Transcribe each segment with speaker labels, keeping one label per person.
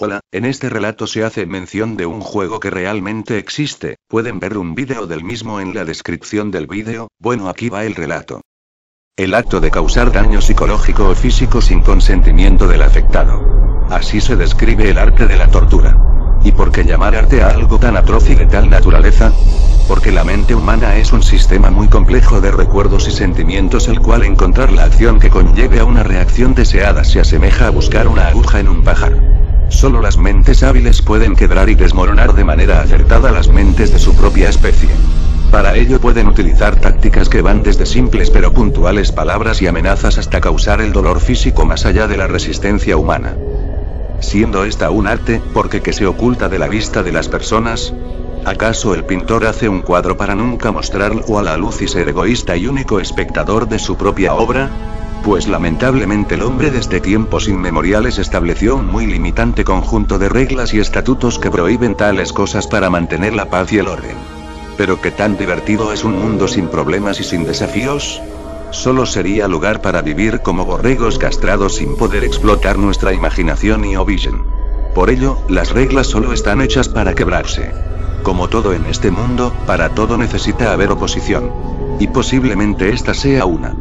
Speaker 1: Hola, en este relato se hace mención de un juego que realmente existe, pueden ver un vídeo del mismo en la descripción del vídeo. Bueno, aquí va el relato. El acto de causar daño psicológico o físico sin consentimiento del afectado. Así se describe el arte de la tortura. ¿Y por qué llamar arte a algo tan atroz y de tal naturaleza? Porque la mente humana es un sistema muy complejo de recuerdos y sentimientos, el cual encontrar la acción que conlleve a una reacción deseada se asemeja a buscar una aguja en un pajar. Solo las mentes hábiles pueden quebrar y desmoronar de manera acertada las mentes de su propia especie. Para ello pueden utilizar tácticas que van desde simples pero puntuales palabras y amenazas hasta causar el dolor físico más allá de la resistencia humana. Siendo esta un arte, ¿por qué se oculta de la vista de las personas? ¿Acaso el pintor hace un cuadro para nunca mostrarlo a la luz y ser egoísta y único espectador de su propia obra? Pues lamentablemente el hombre desde tiempos inmemoriales estableció un muy limitante conjunto de reglas y estatutos que prohíben tales cosas para mantener la paz y el orden. Pero ¿qué tan divertido es un mundo sin problemas y sin desafíos? Solo sería lugar para vivir como borregos castrados sin poder explotar nuestra imaginación y vision. Por ello, las reglas solo están hechas para quebrarse. Como todo en este mundo, para todo necesita haber oposición. Y posiblemente esta sea una.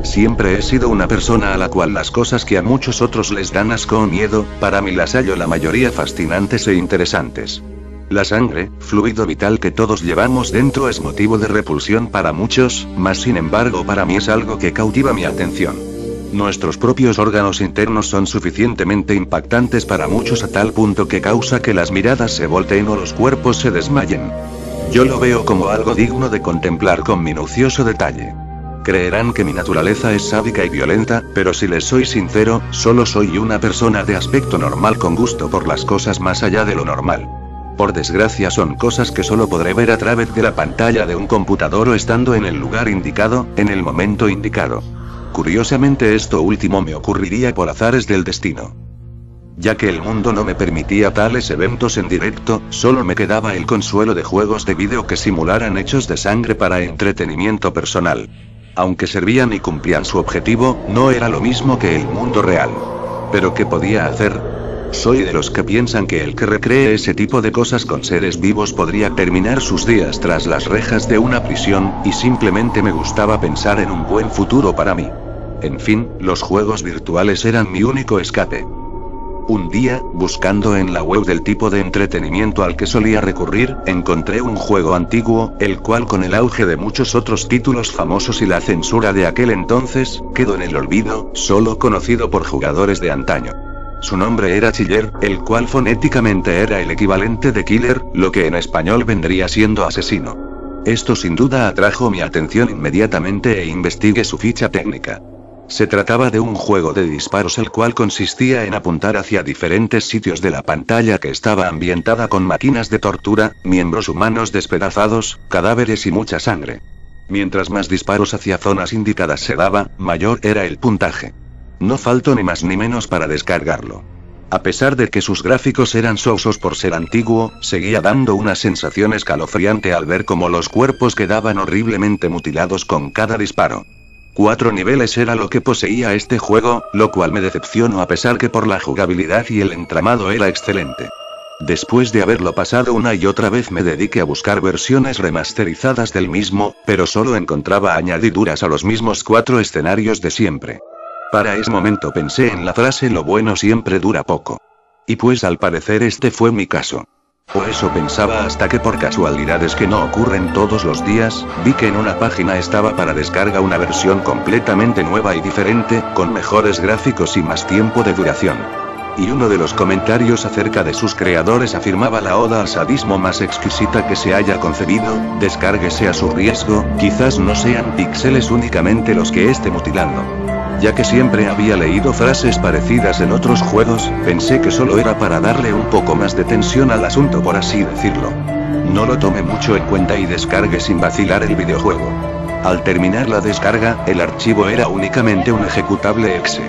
Speaker 1: Siempre he sido una persona a la cual las cosas que a muchos otros les dan asco o miedo, para mí las hallo la mayoría fascinantes e interesantes. La sangre, fluido vital que todos llevamos dentro, es motivo de repulsión para muchos, mas sin embargo para mí es algo que cautiva mi atención. Nuestros propios órganos internos son suficientemente impactantes para muchos a tal punto que causa que las miradas se volteen o los cuerpos se desmayen. Yo lo veo como algo digno de contemplar con minucioso detalle. Creerán que mi naturaleza es sádica y violenta, pero si les soy sincero, solo soy una persona de aspecto normal con gusto por las cosas más allá de lo normal. Por desgracia son cosas que solo podré ver a través de la pantalla de un computador o estando en el lugar indicado, en el momento indicado. Curiosamente esto último me ocurriría por azares del destino. Ya que el mundo no me permitía tales eventos en directo, solo me quedaba el consuelo de juegos de vídeo que simularan hechos de sangre para entretenimiento personal. Aunque servían y cumplían su objetivo, no era lo mismo que el mundo real. ¿Pero qué podía hacer? Soy de los que piensan que el que recree ese tipo de cosas con seres vivos podría terminar sus días tras las rejas de una prisión, y simplemente me gustaba pensar en un buen futuro para mí. En fin, los juegos virtuales eran mi único escape. Un día, buscando en la web del tipo de entretenimiento al que solía recurrir, encontré un juego antiguo, el cual con el auge de muchos otros títulos famosos y la censura de aquel entonces, quedó en el olvido, solo conocido por jugadores de antaño. Su nombre era Chiller, el cual fonéticamente era el equivalente de killer, lo que en español vendría siendo asesino. Esto sin duda atrajo mi atención inmediatamente e investigué su ficha técnica. Se trataba de un juego de disparos el cual consistía en apuntar hacia diferentes sitios de la pantalla que estaba ambientada con máquinas de tortura, miembros humanos despedazados, cadáveres y mucha sangre. Mientras más disparos hacia zonas indicadas se daba, mayor era el puntaje. No faltó ni más ni menos para descargarlo. A pesar de que sus gráficos eran sosos por ser antiguo, seguía dando una sensación escalofriante al ver cómo los cuerpos quedaban horriblemente mutilados con cada disparo. 4 niveles era lo que poseía este juego, lo cual me decepcionó a pesar que por la jugabilidad y el entramado era excelente. Después de haberlo pasado una y otra vez me dediqué a buscar versiones remasterizadas del mismo, pero solo encontraba añadiduras a los mismos 4 escenarios de siempre. Para ese momento pensé en la frase "lo bueno siempre dura poco". Y pues al parecer este fue mi caso. O eso pensaba hasta que por casualidades que no ocurren todos los días, vi que en una página estaba para descarga una versión completamente nueva y diferente, con mejores gráficos y más tiempo de duración. Y uno de los comentarios acerca de sus creadores afirmaba la oda al sadismo más exquisita que se haya concebido: descárguese a su riesgo, quizás no sean píxeles únicamente los que esté mutilando. Ya que siempre había leído frases parecidas en otros juegos, pensé que solo era para darle un poco más de tensión al asunto, por así decirlo. No lo tomé mucho en cuenta y descargué sin vacilar el videojuego. Al terminar la descarga, el archivo era únicamente un ejecutable exe.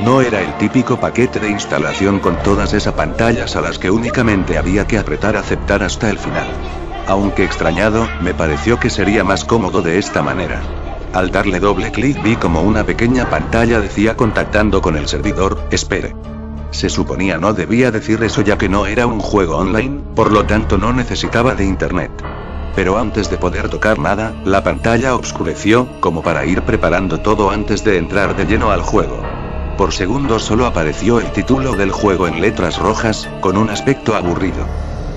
Speaker 1: No era el típico paquete de instalación con todas esas pantallas a las que únicamente había que apretar aceptar hasta el final. Aunque extrañado, me pareció que sería más cómodo de esta manera. Al darle doble clic vi como una pequeña pantalla decía: contactando con el servidor, espere. Se suponía no debía decir eso ya que no era un juego online, por lo tanto no necesitaba de internet. Pero antes de poder tocar nada, la pantalla oscureció, como para ir preparando todo antes de entrar de lleno al juego. Por segundos solo apareció el título del juego en letras rojas, con un aspecto aburrido.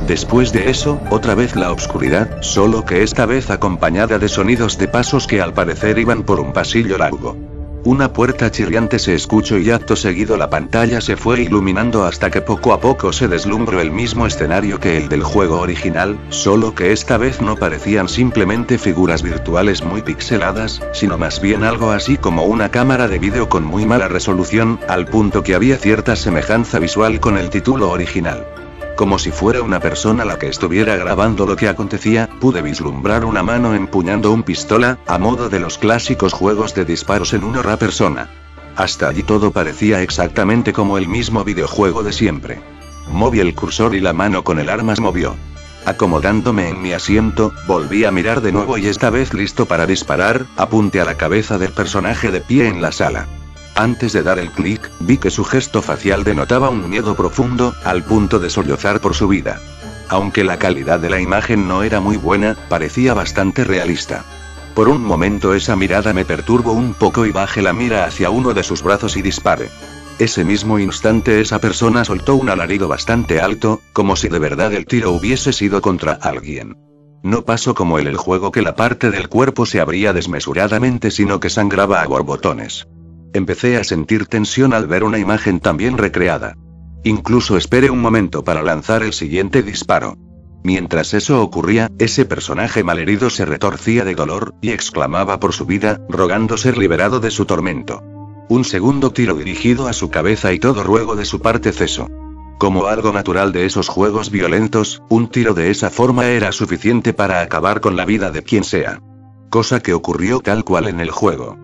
Speaker 1: Después de eso, otra vez la oscuridad, solo que esta vez acompañada de sonidos de pasos que al parecer iban por un pasillo largo. Una puerta chirriante se escuchó y acto seguido la pantalla se fue iluminando hasta que poco a poco se deslumbró el mismo escenario que el del juego original, solo que esta vez no parecían simplemente figuras virtuales muy pixeladas, sino más bien algo así como una cámara de vídeo con muy mala resolución, al punto que había cierta semejanza visual con el título original. Como si fuera una persona la que estuviera grabando lo que acontecía, pude vislumbrar una mano empuñando un pistola, a modo de los clásicos juegos de disparos en una persona. Hasta allí todo parecía exactamente como el mismo videojuego de siempre. Moví el cursor y la mano con el arma se movió. Acomodándome en mi asiento, volví a mirar de nuevo y esta vez listo para disparar, apunté a la cabeza del personaje de pie en la sala. Antes de dar el clic, vi que su gesto facial denotaba un miedo profundo, al punto de sollozar por su vida. Aunque la calidad de la imagen no era muy buena, parecía bastante realista. Por un momento esa mirada me perturbó un poco y bajé la mira hacia uno de sus brazos y disparé. Ese mismo instante esa persona soltó un alarido bastante alto, como si de verdad el tiro hubiese sido contra alguien. No pasó como en el juego que la parte del cuerpo se abría desmesuradamente, sino que sangraba a borbotones. Empecé a sentir tensión al ver una imagen tan bien recreada. Incluso esperé un momento para lanzar el siguiente disparo. Mientras eso ocurría, ese personaje malherido se retorcía de dolor, y exclamaba por su vida, rogando ser liberado de su tormento. Un segundo tiro dirigido a su cabeza y todo ruego de su parte cesó. Como algo natural de esos juegos violentos, un tiro de esa forma era suficiente para acabar con la vida de quien sea. Cosa que ocurrió tal cual en el juego.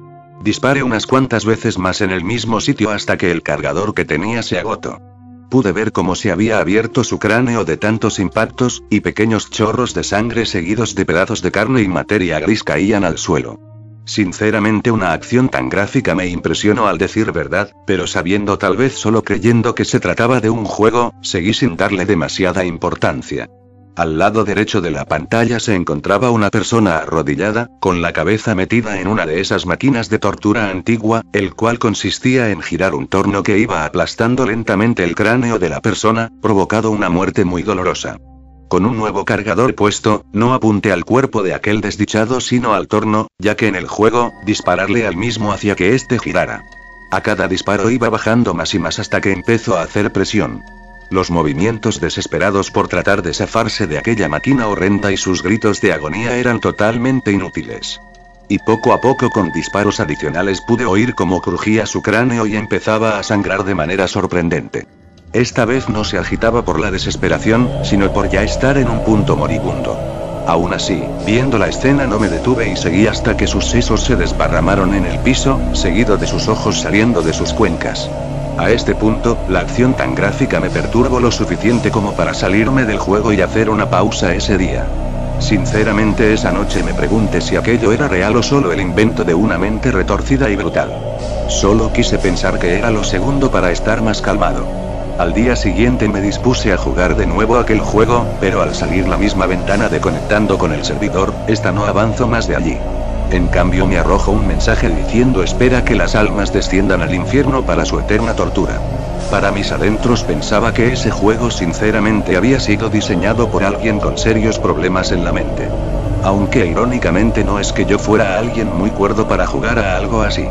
Speaker 1: Disparé unas cuantas veces más en el mismo sitio hasta que el cargador que tenía se agotó. Pude ver cómo se había abierto su cráneo de tantos impactos, y pequeños chorros de sangre seguidos de pedazos de carne y materia gris caían al suelo. Sinceramente una acción tan gráfica me impresionó al decir verdad, pero sabiendo, tal vez solo creyendo que se trataba de un juego, seguí sin darle demasiada importancia. Al lado derecho de la pantalla se encontraba una persona arrodillada, con la cabeza metida en una de esas máquinas de tortura antigua, el cual consistía en girar un torno que iba aplastando lentamente el cráneo de la persona, provocando una muerte muy dolorosa. Con un nuevo cargador puesto, no apunté al cuerpo de aquel desdichado sino al torno, ya que en el juego, dispararle al mismo hacía que éste girara. A cada disparo iba bajando más y más hasta que empezó a hacer presión. Los movimientos desesperados por tratar de zafarse de aquella máquina horrenda y sus gritos de agonía eran totalmente inútiles. Y poco a poco con disparos adicionales pude oír cómo crujía su cráneo y empezaba a sangrar de manera sorprendente. Esta vez no se agitaba por la desesperación, sino por ya estar en un punto moribundo. Aún así, viendo la escena no me detuve y seguí hasta que sus sesos se desparramaron en el piso, seguido de sus ojos saliendo de sus cuencas. A este punto, la acción tan gráfica me perturbó lo suficiente como para salirme del juego y hacer una pausa ese día. Sinceramente esa noche me pregunté si aquello era real o solo el invento de una mente retorcida y brutal. Solo quise pensar que era lo segundo para estar más calmado. Al día siguiente me dispuse a jugar de nuevo aquel juego, pero al salir la misma ventana de conectando con el servidor, esta no avanzó más de allí. En cambio me arrojó un mensaje diciendo espera que las almas desciendan al infierno para su eterna tortura. Para mis adentros pensaba que ese juego sinceramente había sido diseñado por alguien con serios problemas en la mente. Aunque irónicamente no es que yo fuera alguien muy cuerdo para jugar a algo así.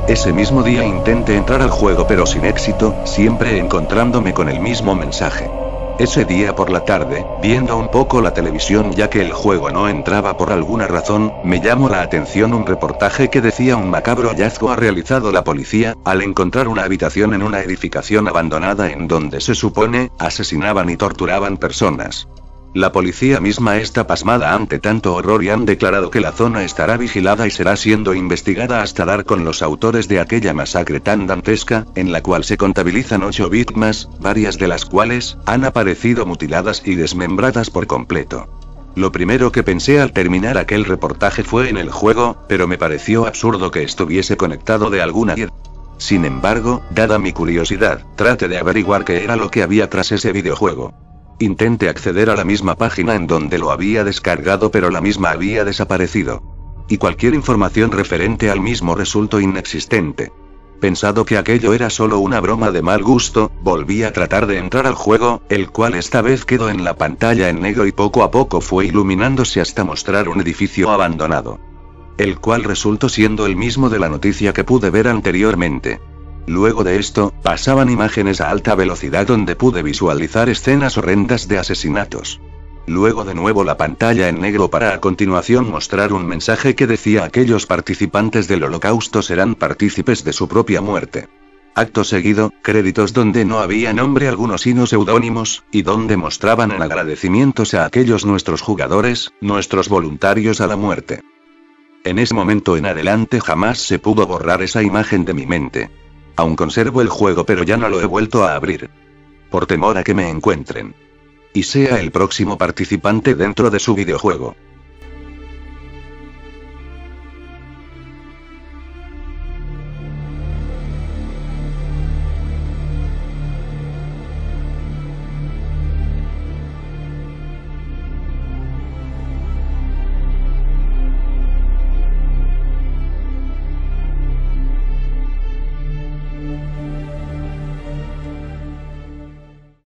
Speaker 1: Ese mismo día intenté entrar al juego pero sin éxito, siempre encontrándome con el mismo mensaje. Ese día por la tarde, viendo un poco la televisión ya que el juego no entraba por alguna razón, me llamó la atención un reportaje que decía un macabro hallazgo ha realizado la policía, al encontrar una habitación en una edificación abandonada en donde se supone, asesinaban y torturaban personas. La policía misma está pasmada ante tanto horror y han declarado que la zona estará vigilada y será siendo investigada hasta dar con los autores de aquella masacre tan dantesca, en la cual se contabilizan 8 víctimas, varias de las cuales han aparecido mutiladas y desmembradas por completo. Lo primero que pensé al terminar aquel reportaje fue en el juego, pero me pareció absurdo que estuviese conectado de alguna manera. Sin embargo, dada mi curiosidad, traté de averiguar qué era lo que había tras ese videojuego. Intenté acceder a la misma página en donde lo había descargado, pero la misma había desaparecido. Y cualquier información referente al mismo resultó inexistente. Pensado que aquello era solo una broma de mal gusto, volví a tratar de entrar al juego, el cual esta vez quedó en la pantalla en negro y poco a poco fue iluminándose hasta mostrar un edificio abandonado. El cual resultó siendo el mismo de la noticia que pude ver anteriormente. Luego de esto, pasaban imágenes a alta velocidad donde pude visualizar escenas horrendas de asesinatos. Luego de nuevo la pantalla en negro para a continuación mostrar un mensaje que decía: aquellos participantes del holocausto serán partícipes de su propia muerte. Acto seguido, créditos donde no había nombre alguno sino seudónimos, y donde mostraban en agradecimientos a aquellos nuestros jugadores, nuestros voluntarios a la muerte. En ese momento en adelante jamás se pudo borrar esa imagen de mi mente. Aún conservo el juego pero ya no lo he vuelto a abrir. Por temor a que me encuentren. Y sea el próximo participante dentro de su videojuego.